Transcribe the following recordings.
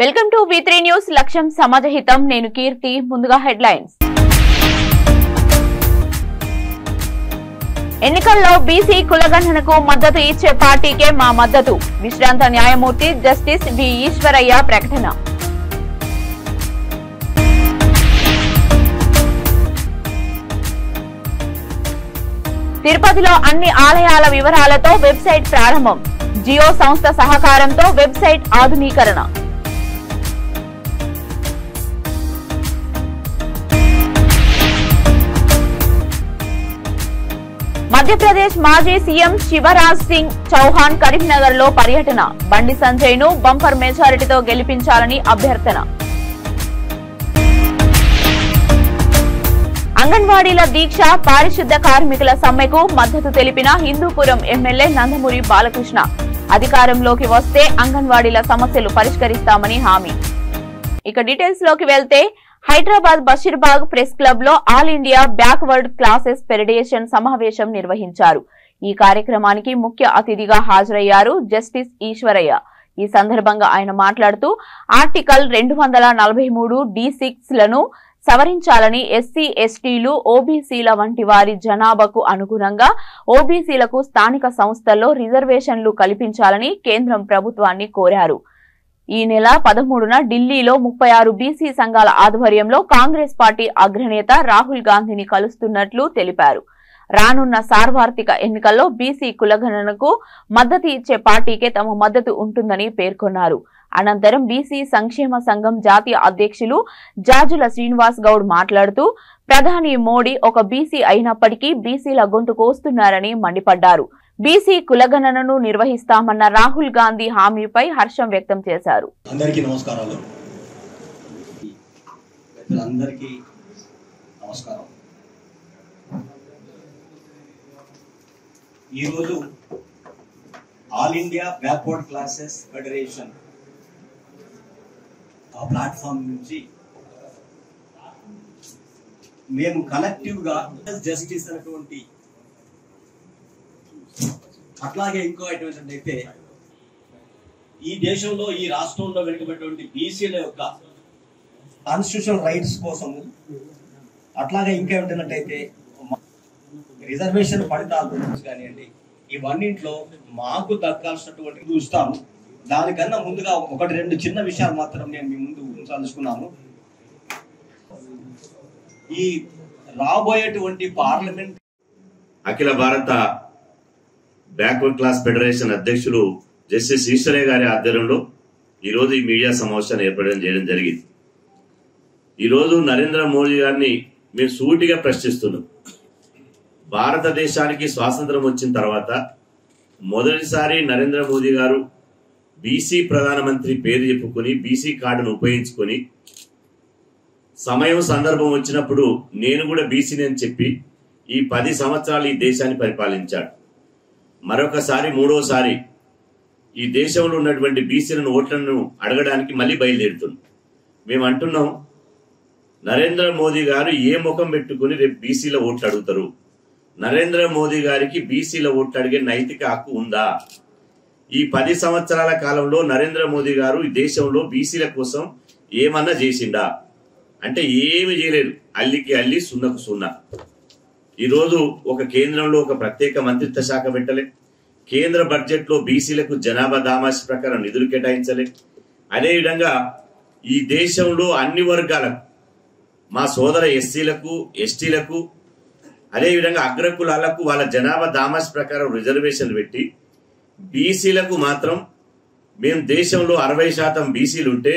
Welcome to V3 news. లక్ష్యం సమాజహితం. నేను కీర్తి. ముందుగా హెడ్లైన్స్. ఎన్నికల్లో బీసీ కులగణనకు మద్దతు ఇచ్చే పార్టీకే మా మద్దతు. విశ్రాంత న్యాయమూర్తి జస్టిస్ వి ఈశ్వరయ్య ప్రకటన. తిరుపతిలో అన్ని ఆలయాల వివరాలతో వెబ్సైట్ ప్రారంభం. జియో సంస్థ సహకారంతో వెబ్సైట్ ఆధునీకరణ. మధ్యప్రదేశ్ మాజీ సీఎం శివరాజ్ సింగ్ చౌహాన్ కరీంనగర్ లో పర్యటన. బండి సంజయ్ ను బంపర్ మెజారిటీతో గెలిపించాలని అభ్యర్థన. అంగన్వాడీల దీక్ష, పారిశుద్ధ కార్మికుల సమ్మెకు మద్దతు తెలిపిన హిందూపురం ఎమ్మెల్యే నందమూరి బాలకృష్ణ. అధికారంలోకి వస్తే అంగన్వాడీల సమస్యలు పరిష్కరిస్తామని హామీ. ఇక డీటెయిల్స్ లోకి వెళ్తే హైదరాబాద్ బషీర్బాగ్ ప్రెస్ క్లబ్ లో all India backward classes federation సమావేశం నిర్వహించారు. ఈ కార్యక్రమానికి ముఖ్య అతిథిగా హాజరయ్యారు జస్టిస్ ఈశ్వరయ్య. ఈ సందర్భంగా ఆయన మాట్లాడుతూ ఆర్టికల్ 243 D6 లను సవరించాలని, ఎస్సీ ఎస్టీలు ఓబీసీల వంటి వారి జనాభాకు అనుగుణంగా ఓబీసీలకు స్థానిక సంస్థల్లో రిజర్వేషన్లు కల్పించాలని కేంద్రం ప్రభుత్వాన్ని కోరారు. ఈ నెల 13న ఢిల్లీలో 36 బీసీ సంఘాల ఆధ్వర్యంలో కాంగ్రెస్ పార్టీ అగ్రనేత రాహుల్ గాంధీని కలుస్తున్నట్లు తెలిపారు. రానున్న సార్వత్రిక ఎన్నికల్లో బీసీ కులగణనకు మద్దతు ఇచ్చే పార్టీకే తమ మద్దతు ఉంటుందని పేర్కొన్నారు. అనంతరం బీసీ సంక్షేమ సంఘం జాతీయ అధ్యక్షులు జాజుల శ్రీనివాస్ గౌడ్ మాట్లాడుతూ ప్రధాని మోడీ ఒక బీసీ అయినప్పటికీ బీసీల గొంతు కోస్తున్నారని మండిపడ్డారు. బీసీ కులగణనను నిర్వహిస్తామన్న రాహుల్ గాంధీ హామీపై హర్షం వ్యక్తం చేశారు. అందరికీ నమస్కారాలు. అందరికీ నమస్కారం. ఈరోజు all India backward classes federation ఆ ప్లాట్ఫామ్ నుంచి మేము కలెక్టివ్ గా జస్టిస్ అనేటువంటి, అట్లాగే ఇంకో అయితే ఈ దేశంలో ఈ రాష్ట్రంలో వెనుకబడినటువంటి బీసీల యొక్క కాన్స్టిట్యూషనల్ రైట్స్ కోసము, అట్లాగే ఇంకేమిటంటే రిజర్వేషన్ ఫలితాల గురించి కానివ్వండి, ఇవన్నింటిలో మాకు దక్కాల్సినటువంటి చూస్తాము. దానికన్నా ముందుగా 1-2 చిన్న విషయాలు మాత్రం నేను మీ ముందు ఉంచాలనుకున్నాను. ఈ రాబోయేటువంటి పార్లమెంట్ అఖిల భారత బ్యాక్వర్డ్ క్లాస్ ఫెడరేషన్ అధ్యక్షులు జస్టిస్ ఈశ్వరయ్య గారి ఆధ్వర్యంలో ఈరోజు ఈ మీడియా సమావేశాన్ని చేయడం జరిగింది. ఈరోజు నరేంద్ర మోదీ గారిని మేము సూటిగా ప్రశ్నిస్తున్నాం. భారతదేశానికి స్వాతంత్రం వచ్చిన తర్వాత మొదటిసారి నరేంద్ర మోదీ గారు బీసీ ప్రధానమంత్రి పేరు చెప్పుకొని బీసీ కార్డును ఉపయోగించుకొని సమయం సందర్భం వచ్చినప్పుడు నేను కూడా బీసీని అని చెప్పి ఈ 10 సంవత్సరాలు ఈ దేశాన్ని పరిపాలించాడు. మరొకసారి మూడోసారి ఈ దేశంలో ఉన్నటువంటి బీసీలను ఓట్లను అడగడానికి మళ్ళీ బయలుదేరుతుంది. మేము అంటున్నాం, నరేంద్ర మోదీ గారు ఏ ముఖం పెట్టుకుని రేపు బీసీల ఓట్లు అడుగుతారు? నరేంద్ర మోదీ గారికి బీసీల ఓట్లు అడిగే నైతిక హక్కు ఉందా? ఈ 10 సంవత్సరాల కాలంలో నరేంద్ర మోదీ గారు ఈ దేశంలో బీసీల కోసం ఏమన్నా చేసిండా అంటే ఏమి చేయలేదు. అల్లికి అల్లి సున్నకు సున్నా. ఈరోజు ఒక కేంద్రంలో ఒక ప్రత్యేక మంత్రిత్వ శాఖ పెట్టలే, కేంద్ర బడ్జెట్ లో బీసీలకు జనాభా దామాషి ప్రకారం నిధులు కేటాయించలే. అదేవిధంగా ఈ దేశంలో అన్ని వర్గాలకు, మా సోదర ఎస్సీలకు ఎస్టీలకు అదేవిధంగా అగ్రకులాలకు వాళ్ళ జనాభా దామాషి ప్రకారం రిజర్వేషన్లు పెట్టి బీసీలకు మాత్రం మేము దేశంలో 60% బీసీలు ఉంటే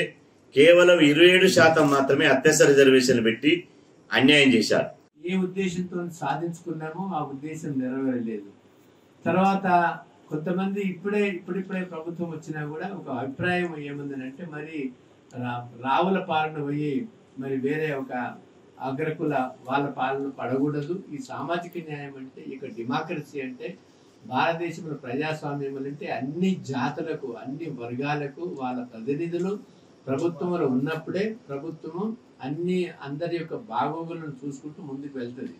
కేవలం 27% మాత్రమే అత్యవసర రిజర్వేషన్లు పెట్టి అన్యాయం చేశారు. ఏ ఉద్దేశంతో సాధించుకున్నామో ఆ ఉద్దేశం నెరవేరలేదు. తర్వాత కొంతమంది ఇప్పుడిప్పుడే ప్రభుత్వం వచ్చినా కూడా ఒక అభిప్రాయం ఏముందనంటే మరి రావుల పాలన పోయి మరి వేరే ఒక అగ్రకుల వాళ్ళ పాలన పడకూడదు. ఈ సామాజిక న్యాయం అంటే ఇక డెమోక్రసీ అంటే భారతదేశంలో ప్రజాస్వామ్యం అంటే అన్ని జాతులకు అన్ని వర్గాలకు వాళ్ళ ప్రతినిధులు ప్రభుత్వంలో ఉన్నప్పుడే ప్రభుత్వము అందరి యొక్క బాగోగులను చూసుకుంటూ ముందుకు వెళ్తుంది.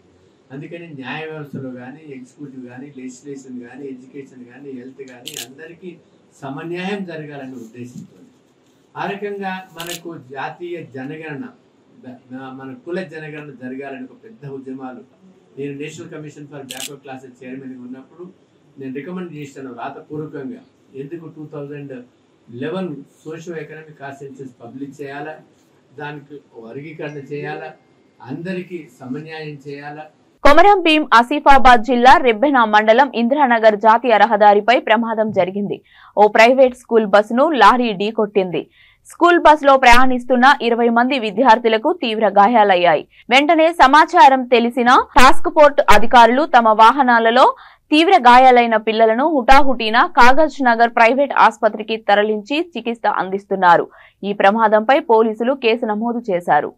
అందుకని న్యాయ వ్యవస్థలో కానీ, ఎగ్జిక్యూటివ్ కానీ, లెజిస్లేషన్ కానీ, ఎడ్యుకేషన్ కానీ, హెల్త్ కానీ అందరికీ సమన్యాయం జరగాలనే ఉద్దేశంతో ఆ రకంగా మనకు జాతీయ జనగణన, మన కుల జనగణన జరగాలని ఒక పెద్ద ఉద్యమాలు. నేను national commission for backward classes చైర్మన్గా ఉన్నప్పుడు నేను రికమెండ్ చేశాను రాతపూర్వకంగా, ఎందుకు 2011 socio economic cost census publish చేయాలా, దానికి వర్గీకరణ చేయాలా, అందరికీ సమన్యాయం చేయాలా. కొమరం భీం ఆసిఫాబాద్ జిల్లా రెబ్బెన మండలం ఇందిరానగర్ జాతీయ రహదారిపై ప్రమాదం జరిగింది. ఓ ప్రైవేట్ స్కూల్ బస్సును లారీ ఢీకొట్టింది. స్కూల్ బస్సులో ప్రయాణిస్తున్న 20 మంది విద్యార్థులకు తీవ్ర గాయాలయ్యాయి. వెంటనే సమాచారం తెలిసిన టాస్క్ ఫోర్స్ అధికారులు తమ వాహనాలలో తీవ్ర గాయాలైన పిల్లలను హుటాహుటీన కాగజ్ నగర్ ప్రైవేట్ ఆసుపత్రికి తరలించి చికిత్స అందిస్తున్నారు. ఈ ప్రమాదంపై పోలీసులు కేసు నమోదు చేశారు.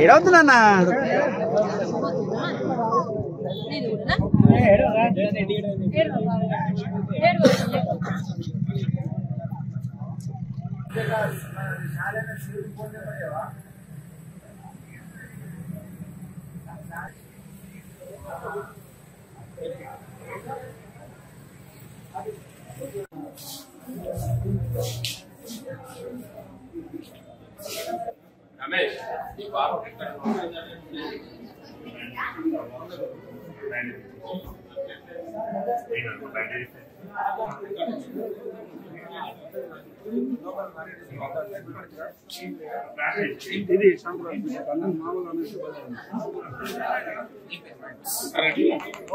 ఏడవుతున్నా రమేష్ ఈ బాబు ఇది మామూలు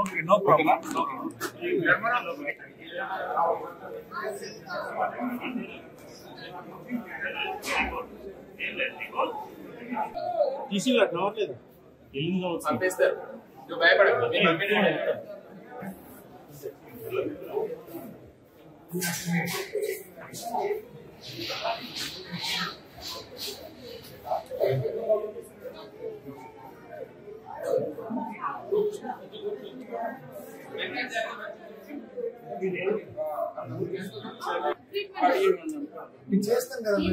ఓకే నో ప్రాబ్లం తీసి రావట్లేదు పంపిస్తారు నువ్వు భయపడకు చేస్తాం కదా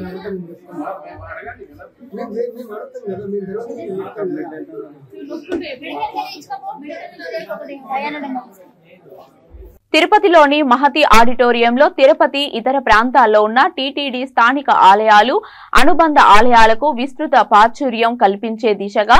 తిరుపతిలోని మహతి ఆడిటోరియంలో తిరుపతి ఇతర ప్రాంతాల్లో ఉన్న టీటీడీ స్థానిక ఆలయాలు, అనుబంధ ఆలయాలకు విస్తృత ప్రాచుర్యం కల్పించే దిశగా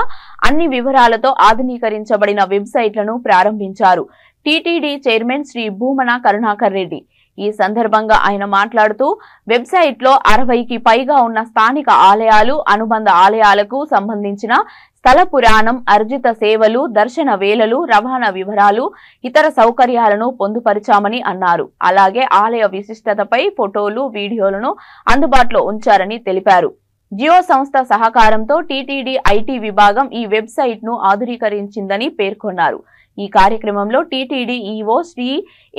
అన్ని వివరాలతో ఆధునీకరించబడిన వెబ్సైట్లను ప్రారంభించారు టీటీడీ చైర్మన్ శ్రీ భూమన కరుణాకర్ రెడ్డి. ఈ సందర్భంగా ఆయన మాట్లాడుతూ వెబ్సైట్లో 60కి పైగా ఉన్న స్థానిక ఆలయాలు, అనుబంధ ఆలయాలకు సంబంధించిన స్థల పురాణం, అర్జిత సేవలు, దర్శన వేళలు, రవాణా వివరాలు, ఇతర సౌకర్యాలను పొందుపరిచామని అన్నారు. అలాగే ఆలయ విశిష్టతపై ఫోటోలు, వీడియోలను అందుబాటులో ఉంచారని తెలిపారు. జియో సంస్థ సహకారంతో టీటీడీ ఐటీ విభాగం ఈ వెబ్సైట్ ను ఆధునీకరించిందని పేర్కొన్నారు. ఈ కార్యక్రమంలో టీటీడీ ఈవో శ్రీ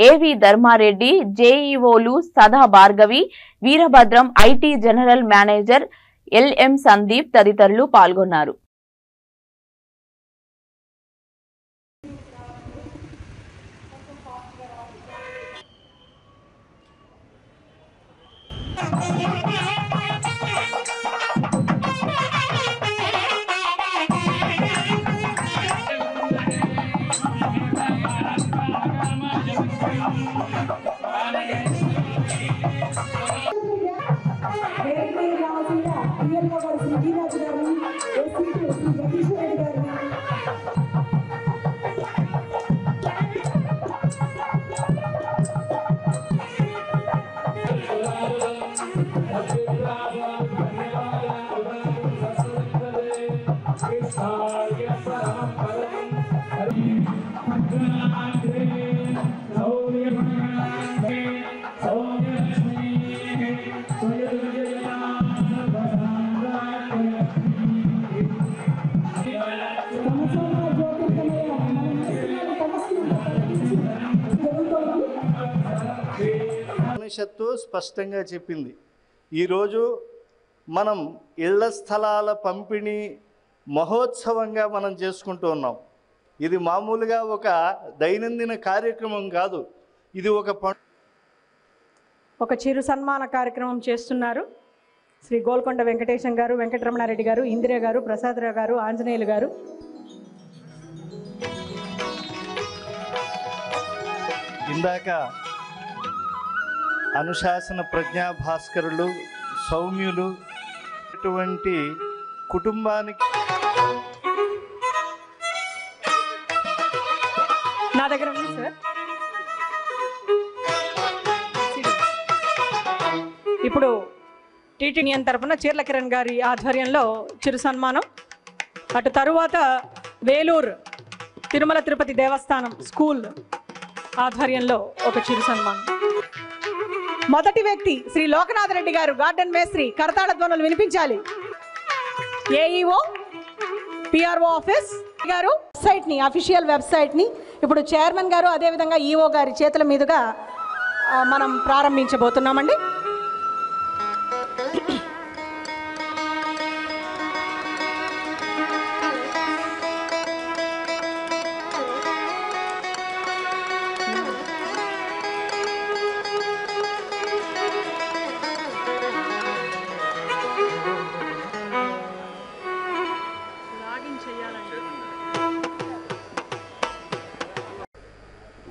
ఏవి ధర్మారెడ్డి, జేఈఓలు సదా Bhargavi, Veerabhadram, IT general manager LM Sandeep తదితరులు పాల్గొన్నారు. ఉపనిషత్తు స్పష్టంగా చెప్పింది. ఈరోజు మనం ఇళ్ల స్థలాల పంపిణీ మహోత్సవంగా మనం చేసుకుంటూ ఉన్నాం. ఇది మామూలుగా ఒక దైనందిన కార్యక్రమం కాదు, ఇది ఒక చిరు సన్మాన కార్యక్రమం చేస్తున్నారు. శ్రీ గోల్కొండ వెంకటేశం గారు, వెంకటరమణారెడ్డి గారు, ఇందిర గారు, ప్రసాదరావు గారు, ఆంజనేయులు గారు. ఇందాక అనుశాసన ప్రజ్ఞా భాస్కరులు, సౌమ్యులు ఇటువంటి కుటుంబానికి నా దగ్గర ఉంది సార్. ఇప్పుడు టీటీడీఎన్ తరఫున చీర్ల కిరణ్ గారి ఆధ్వర్యంలో చిరు సన్మానం. అటు తరువాత వేలూరు తిరుమల తిరుపతి దేవస్థానం స్కూల్ ఆధ్వర్యంలో ఒక చిరు సన్మానం. మొదటి వ్యక్తి శ్రీ లోకనాథ్ రెడ్డి గారు, గార్డెన్ మేస్త్రి. కరతాళ ధ్వనులు వినిపించాలి. ఏఈఓ పిఆర్ఓ ఆఫీస్ గారు వెబ్సైట్ని, అఫీషియల్ వెబ్సైట్ని ఇప్పుడు చైర్మన్ గారు అదేవిధంగా ఈఓ గారి చేతుల మీదుగా మనం ప్రారంభించబోతున్నామండి.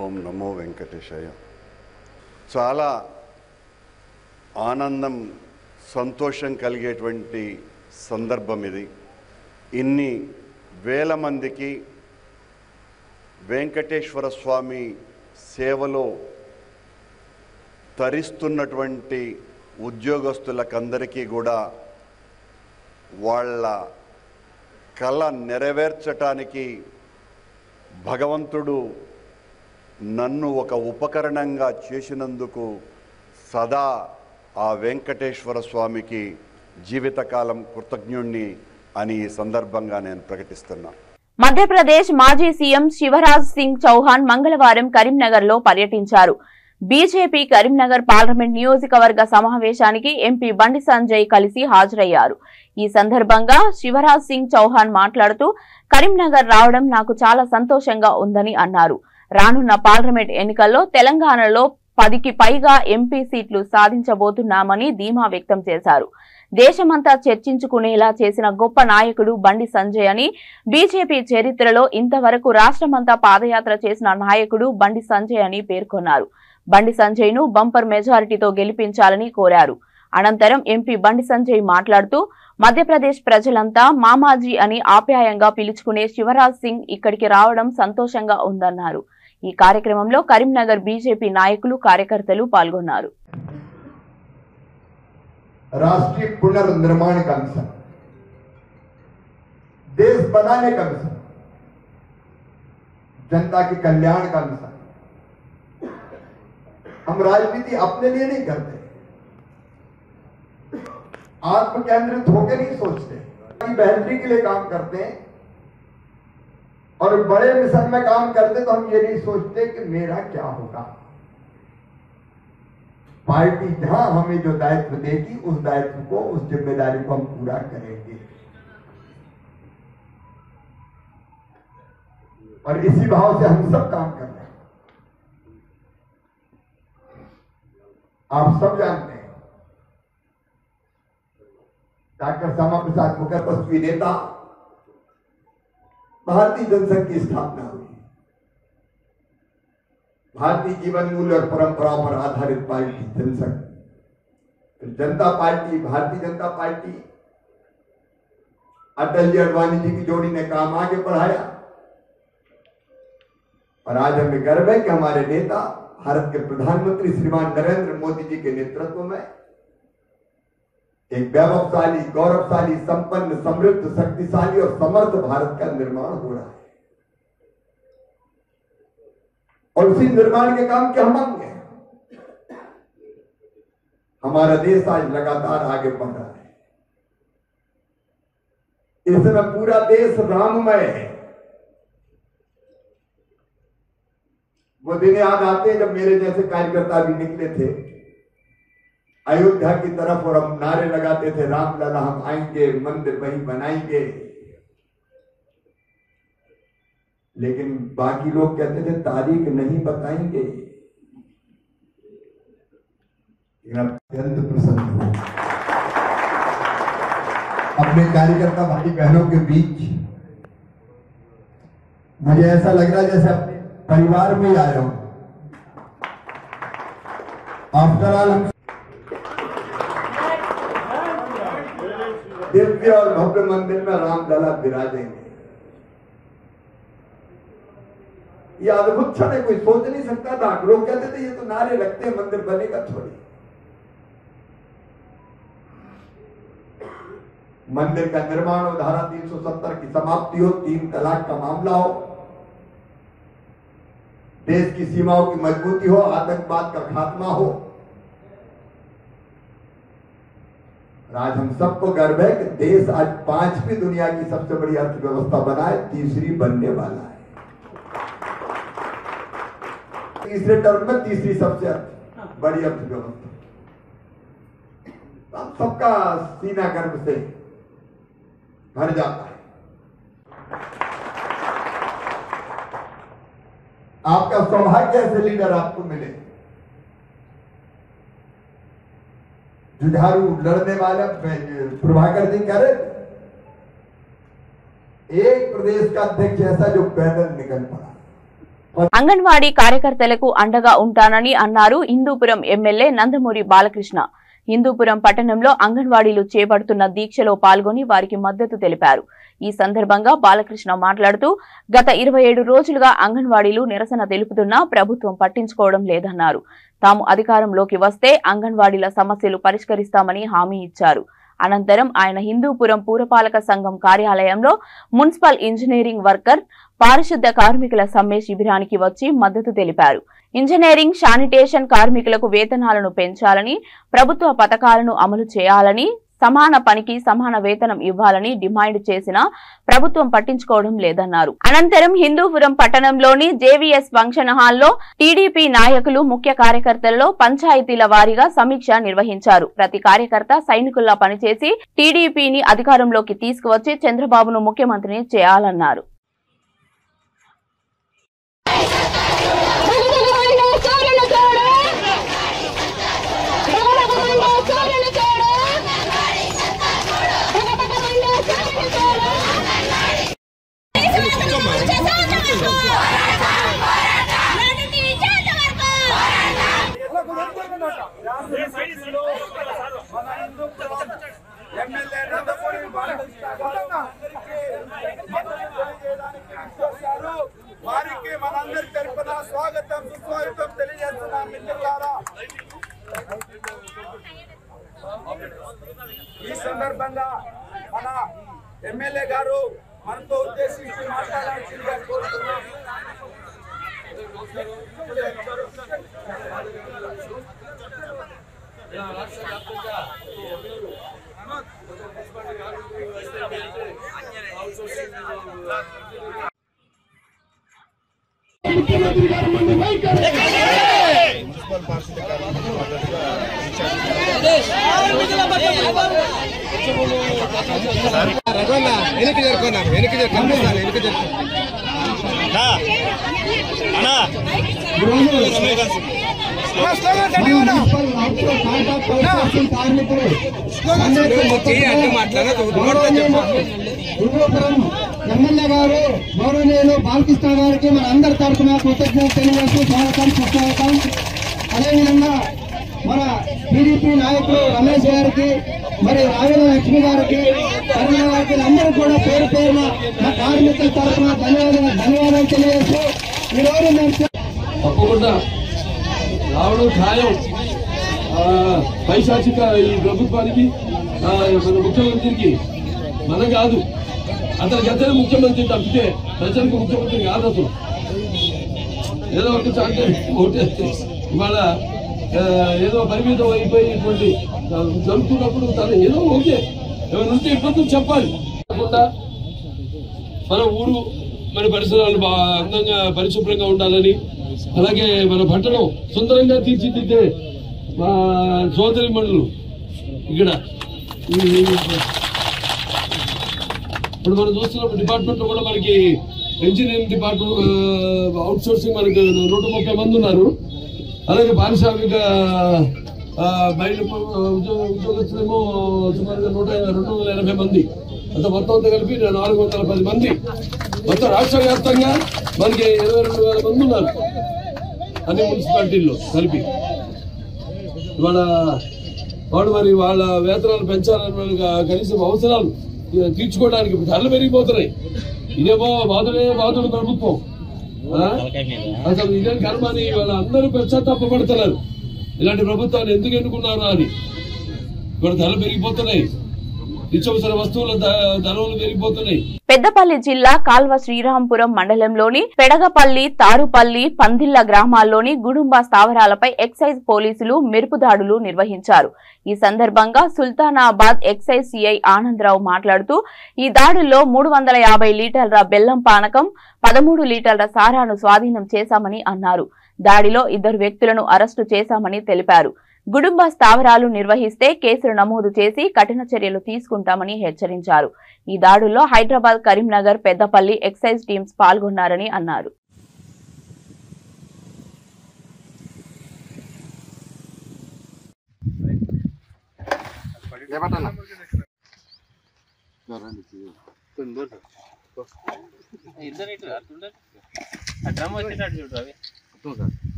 ఓం నమో వెంకటేశాయ. చాలా ఆనందం, సంతోషం కలిగేటువంటి సందర్భం ఇది. ఇన్ని వేల మందికి వెంకటేశ్వర స్వామి సేవలో తరిస్తున్నటువంటి ఉద్యోగస్తులకందరికీ కూడా వాళ్ళ కళ నెరవేర్చటానికి భగవంతుడు నన్ను ఒక ఉపకరణంగా చేసినందుకు సదా ఆ వెంకటేశ్వర స్వామికి జీవితకాలం కృతజ్ఞుణ్ణి అని ఈ సందర్భంగా నేను ప్రకటిస్తున్నా. మధ్యప్రదేశ్ మాజీ సీఎం శివరాజ్ సింగ్ చౌహాన్ మంగళవారం కరీంనగర్లో పర్యటించారు. బీజేపీ కరీంనగర్ పార్లమెంట్ నియోజకవర్గ సమావేశానికి ఎంపీ బండి సంజయ్ కలిసి హాజరయ్యారు. ఈ సందర్భంగా శివరాజ్ సింగ్ చౌహాన్ మాట్లాడుతూ కరీంనగర్ రావడం నాకు చాలా సంతోషంగా ఉందని అన్నారు. రానున్న పార్లమెంట్ ఎన్నికల్లో తెలంగాణలో 10కి పైగా ఎంపీ సీట్లు సాధించబోతున్నామని ధీమా వ్యక్తం చేశారు. దేశమంతా చర్చించుకునేలా చేసిన గొప్ప నాయకుడు బండి సంజయ్ అని, బీజేపీ చరిత్రలో ఇంతవరకు రాష్ట్రమంతా పాదయాత్ర చేసిన నాయకుడు బండి సంజయ్ అని పేర్కొన్నారు. బండి సంజయ్ ను బంపర్ మెజారిటీతో గెలిపించాలని కోరారు. అనంతరం ఎంపీ బండి సంజయ్ మాట్లాడుతూ మధ్యప్రదేశ్ ప్రజలంతా మామాజీ అని ఆప్యాయంగా పిలుచుకునే శివరాజ్ సింగ్ ఇక్కడికి రావడం సంతోషంగా ఉందన్నారు. ఈ కార్యక్రమంలో కరీంనగర్ బీజేపీ నాయకులు, కార్యకర్తలు పాల్గొన్నారు. राष्ट्रीय पुनर्निर्माण का मिशन, देश बनाने का मिशन, जनता के कल्याण का मिशन। हम राजनीति अपने लिए नहीं करते, आत्म केंद्रित होकर नहीं सोचते, बेहतरी के लिए काम करते हैं। और बड़े मिशन में काम करते तो हम ये नहीं सोचते कि मेरा क्या होगा। पार्टी जहां हमें जो दायित्व देगी उस दायित्व को, उस जिम्मेदारी को हम पूरा करेंगे। और इसी भाव से हम सब काम कर रहे हैं। आप सब जानते हैं डॉक्टर श्यामा प्रसाद मुखर्जी नेता, भारतीय जनसंघ की स्थापना हुई। भारतीय जीवन मूल्य और परंपराओं पर आधारित पार्टी जनसंघ, जनता पार्टी, भारतीय जनता पार्टी, अटल जी अडवाणी जी की जोड़ी ने काम आगे बढ़ाया। और आज हमें गर्व है कि हमारे नेता, भारत के प्रधानमंत्री श्रीमान नरेंद्र मोदी जी के नेतृत्व में एक वैभवशाली, गौरवशाली, संपन्न, समृद्ध, शक्तिशाली और समर्थ भारत का निर्माण हो रहा है। और उसी निर्माण के काम के हम अंग हैं। हमारा देश आज लगातार आगे बढ़ रहा है। इस समय पूरा देश राममय है। वो दिन याद आते हैं जब मेरे जैसे कार्यकर्ता भी निकले थे अयोध्या की तरफ और हम नारे लगाते थे राम लला हम आएंगे, मंदिर वहीं बनाएंगे। लेकिन बाकी लोग कहते थे तारीख नहीं बताएंगे। अत्यंत प्रसन्न हूं अपने कार्यकर्ता भाई बहनों के बीच। मुझे ऐसा लग रहा है जैसे अपने परिवार में ही आया हूं। आफ्टर ऑल हम दिव्य और भव्य मंदिर में रामलला विराजेंगे। यह अद्भुत क्षण है, कोई सोच नहीं सकता था। लोग कहते थे ये तो नारे लगते हैं, मंदिर बनेगा थोड़ी। मंदिर का निर्माण हो, धारा 370 की समाप्ति हो, 3 तलाक का मामला हो, देश की सीमाओं की मजबूती हो, आतंकवाद का खात्मा हो। आज हम सबको गर्व है कि देश आज 5वीं दुनिया की सबसे बड़ी अर्थव्यवस्था बना है, 3री बनने वाला है। तीसरे टर्म में 3री सबसे बड़ी अर्थव्यवस्था। हम सबका सीना गर्व से भर जाता है। आपका सौभाग्य ऐसे लीडर आपको मिले, जुझारू लड़ने वाला। प्रभाकर जी कह रहे एक प्रदेश का अध्यक्ष ऐसा जो पैदल निकल पड़ा। అంగన్వాడీ కార్యకర్తలకు అండగా ఉంటానని అన్నారు హిందూపురం ఎమ్మెల్యే నందమూరి బాలకృష్ణ. హిందూపురం పట్టణంలో అంగన్వాడీలు చేపడుతున్న దీక్షలో పాల్గొని వారికి మద్దతు తెలిపారు. ఈ సందర్భంగా బాలకృష్ణ మాట్లాడుతూ గత 27 రోజులుగా అంగన్వాడీలు నిరసన తెలుపుతున్నా ప్రభుత్వం పట్టించుకోవడం లేదన్నారు. తాము అధికారంలోకి వస్తే అంగన్వాడీల సమస్యలు పరిష్కరిస్తామని హామీ ఇచ్చారు. అనంతరం ఆయన హిందూపురం పురపాలక సంఘం కార్యాలయంలో మున్సిపల్ ఇంజనీరింగ్ వర్కర్ పారిశుద్ధ కార్మికుల సమ్మె శిబిరానికి వచ్చి మద్దతు తెలిపారు. ఇంజనీరింగ్, శానిటేషన్ కార్మికులకు వేతనాలను పెంచాలని, ప్రభుత్వ పథకాలను అమలు చేయాలని, సమాన పనికి సమాన వేతనం ఇవ్వాలని డిమాండ్ చేసినా ప్రభుత్వం పట్టించుకోవడం లేదన్నారు. అనంతరం హిందూపురం పట్టణంలోని జేవీఎస్ ఫంక్షన్ హాల్లో టీడీపీ నాయకులు, ముఖ్య కార్యకర్తలలో పంచాయతీల వారీగా సమీక్ష నిర్వహించారు. ప్రతి కార్యకర్త సైనికుల్లా పనిచేసి టీడీపీని అధికారంలోకి తీసుకువచ్చి చంద్రబాబును ముఖ్యమంత్రిని చేయాలన్నారు. వారికి మనందరి తరపున స్వాగతం సుస్వాగతం తెలియజేస్తున్నాం మిత్రులారా. ఈ సందర్భంగా మన ఎమ్మెల్యే గారు మనతో ఉద్దేశించి మాట్లాడాల్సిందిగా కోరుతున్నాం. ముఖ్యమంత్రి గారు మన వైఖరి మున్సిపల్ పారిశుద్ధ కార్మికులు వెనక్కి జరుపుకున్నారు. వెనక్కి కనిపిస్తారు. వెనక్కి ఎమ్మెల్యే గారు గౌరవనీయులు బాలకృష్ణ గారికి మన అందరి తరఫున కృతజ్ఞతలు తెలియజేస్తూ స్వాగతం సుస్వాగతం. అదేవిధంగా మన టీడీపీ నాయకులు రమేష్ గారికి, మరి రాజన లక్ష్మి గారికి, కరుణ గారికి అందరూ కూడా పేరు పేరున మా కార్మికుల తరఫున ధన్యవాదాలు తెలియజేస్తూ ఈరోజు మేము తప్పకుండా రావడం ఖాయం. పైశాచిక ఈ ప్రభుత్వానికి, మన ముఖ్యమంత్రికి మన కాదు, అతనికి అతనే ముఖ్యమంత్రి తప్పితే ప్రజలకు ముఖ్యమంత్రి కాదు. అసలు ఏదో ఒక చాటే ఓటేస్తే ఇవాళ ఏదో పరిమితం అయిపోయినటువంటి జరుగుతున్నప్పుడు తను ఏదో ఓకే ఏమైనా ఉంటే ఇబ్బందులు చెప్పాలి. కాకుండా మన ఊరు, మన పరిసరాలు బాగా అందంగా పరిశుభ్రంగా ఉండాలని, అలాగే మన పట్టణం సుందరంగా తీర్చిదిద్దే మా సోదరి మండలు ఇక్కడ ఇప్పుడు మనం చూస్తున్న డిపార్ట్మెంట్ కూడా మనకి ఇంజనీరింగ్ డిపార్ట్మెంట్ అవుట్ సోర్సింగ్ మనకి 130 మంది ఉన్నారు. అలాగే పారిశ్రామిక బయట ఉద్యోగస్తులేమో సుమారుగా 280 మంది, అంత మొత్తం అంతా కలిపి 410 మంది. మొత్తం రాష్ట్ర వ్యాప్తంగా మనకి 22,000 మంది ఉన్నారు అన్ని మున్సిపాలిటీల్లో కలిపి. వాడు మరి వాళ్ళ వేతనాలు పెంచాలని కనీసం అవసరాలు తీర్చుకోవడానికి ధరలు పెరిగిపోతున్నాయి. ఇదేమో బాధుడు ప్రభుత్వం. అసలు ఇదే కర్మని వాళ్ళందరూ పశ్చాత్తాపడుతున్నారు. ఇలాంటి ప్రభుత్వాన్ని ఎందుకు ఎన్నుకున్నారు అని. ఇప్పుడు ధరలు పెరిగిపోతున్నాయి, నిత్యావసర వస్తువుల ధరలు పెరిగిపోతున్నాయి. పెద్దపల్లి జిల్లా కాల్వ శ్రీరాంపురం మండలంలోని పెడగపల్లి, తారుపల్లి, పందిళ్ల గ్రామాల్లోని గుడుంబ స్థావరాలపై ఎక్సైజ్ పోలీసులు మెరుపు దాడులు నిర్వహించారు. ఈ సందర్భంగా సుల్తానాబాద్ ఎక్సైజ్ సిఐ ఆనందరావు మాట్లాడుతూ ఈ దాడుల్లో 350 లీటర్ల బెల్లం పానకం, 13 లీటర్ల సారాను స్వాధీనం చేశామని అన్నారు. దాడిలో 2 వ్యక్తులను అరెస్టు చేశామని తెలిపారు. గుడుంబ స్థావరాలు నిర్వహిస్తే కేసులు నమోదు చేసి కఠిన చర్యలు తీసుకుంటామని హెచ్చరించారు. ఈ దాడుల్లో హైదరాబాద్, కరీంనగర్, పెద్దపల్లి ఎక్సైజ్ టీమ్స్ పాల్గొన్నారని అన్నారు.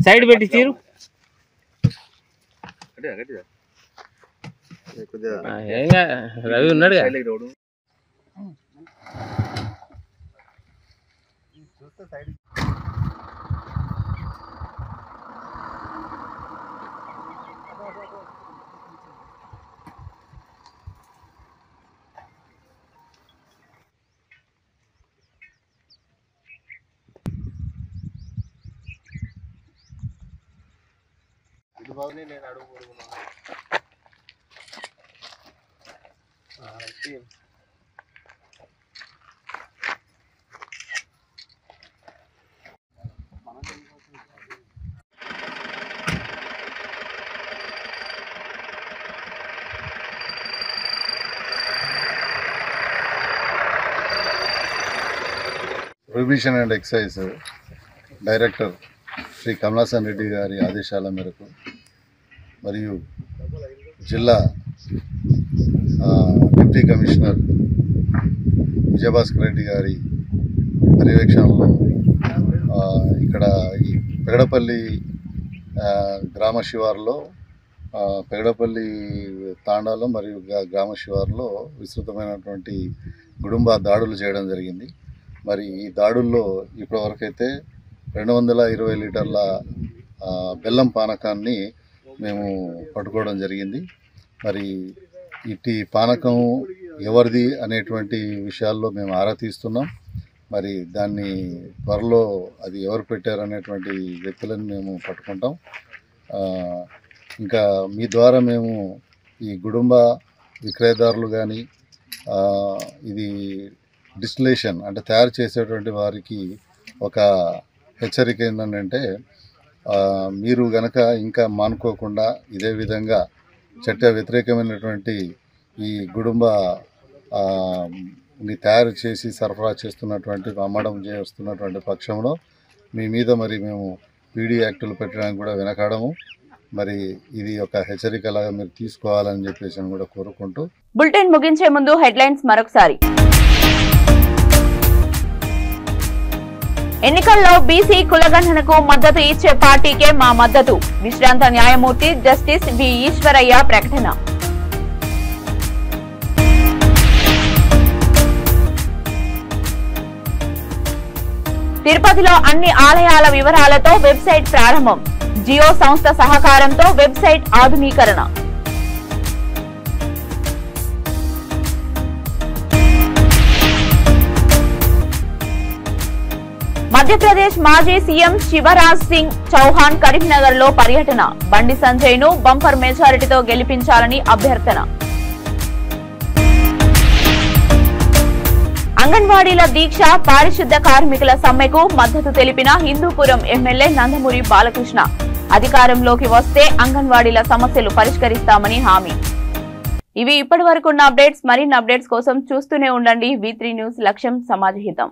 సైడ్ పెట్టి తీరు రవి ఉన్నాడు. నేను అడుగు prohibition and excise director Shri Kamalasan Reddy గారి ఆదేశాల మేరకు మరియు జిల్లా డిప్యూటీ కమిషనర్ విజయభాస్కర్ రెడ్డి గారి పర్యవేక్షణలో ఇక్కడ ఈ పెగడపల్లి గ్రామ శివారులో పెగడపల్లి తాండాలో మరియు గ్రామ శివారులో విస్తృతమైనటువంటి గుడుంబ దాడులు చేయడం జరిగింది. మరి ఈ దాడుల్లో ఇప్పటివరకైతే 220 లీటర్ల బెల్లం పానకాన్ని మేము పట్టుకోవడం జరిగింది. మరి ఇట్టి పానకం ఎవరిది అనేటువంటి విషయాల్లో మేము ఆరా తీస్తున్నాం. మరి దాన్ని త్వరలో అది ఎవరు పెట్టారనేటువంటి వ్యక్తులను మేము పట్టుకుంటాం. ఇంకా మీ ద్వారా మేము ఈ గుడుంబ విక్రయదారులు కానీ ఇది డిస్టిలేషన్ అంటే తయారు చేసేటువంటి వారికి ఒక హెచ్చరిక ఏంటంటే మీరు గనక ఇంకా మానుకోకుండా ఇదే విధంగా చట్ట వ్యతిరేకమైనటువంటి ఈ గుడుంబ తయారు చేసి సరఫరా చేస్తున్నటువంటి అమ్మడం చేస్తున్నటువంటి పక్షంలో మీ మీద మరి మేము పీడీ యాక్టులు పెట్టడానికి కూడా వెనకాడము. మరి ఇది ఒక హెచ్చరికలాగా మీరు తీసుకోవాలని చెప్పేసి కూడా కోరుకుంటూ బులెటిన్ ముగించే ముందు హెడ్లైన్స్ మరొకసారి. ఎన్నికల్లో బీసీ కులగణనకు మద్దతు ఇచ్చే పార్టీకే మా మద్దతు, విశ్రాంత న్యాయమూర్తి జస్టిస్ వి ఈశ్వరయ్య ప్రకటన. తిరుపతిలో అన్ని ఆలయాల వివరాలతో వెబ్సైట్ ప్రారంభం, జియో సంస్థ సహకారంతో వెబ్సైట్ ఆధునీకరణ. మధ్యప్రదేశ్ మాజీ సీఎం శివరాజ్ సింగ్ చౌహాన్ కరీంనగర్ లో పర్యటన, బండి సంజయ్ ను బంపర్ మెజారిటీతో గెలిపించాలని అభ్యర్థన. అంగన్వాడీల దీక్ష పారిశుద్ధ కార్మికుల సమ్మెకు మద్దతు తెలిపిన హిందూపురం ఎమ్మెల్యే నందమూరి బాలకృష్ణ అధికారంలోకి వస్తే అంగన్వాడీల సమస్యలు పరిష్కరిస్తామని హామీ. ఇవి ఇప్పటివరకున్న అప్డేట్స్. మరిన్ని అప్డేట్స్ కోసం చూస్తూనే ఉండండి V3 న్యూస్. లక్ష్యం సమాజహితం.